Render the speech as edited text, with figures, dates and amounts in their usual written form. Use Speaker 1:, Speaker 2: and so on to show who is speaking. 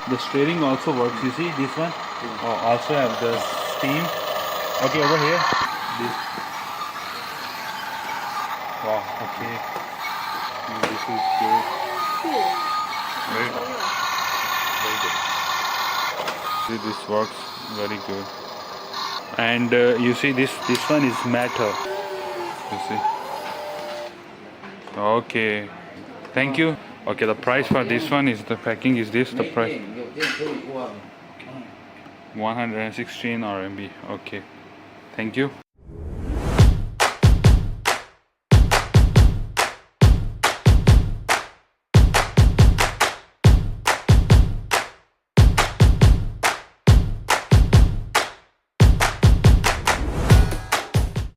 Speaker 1: The steering also works. You see this one? Also have the steam. Okay, over here. This. Wow. Okay. This is good.
Speaker 2: Cool.
Speaker 1: Very, very good. See, this works very good. And you see this one is metal. You see. Okay. Thank you. Okay, the price for this one is the packing is this. The price 116 RMB. Okay. Thank you.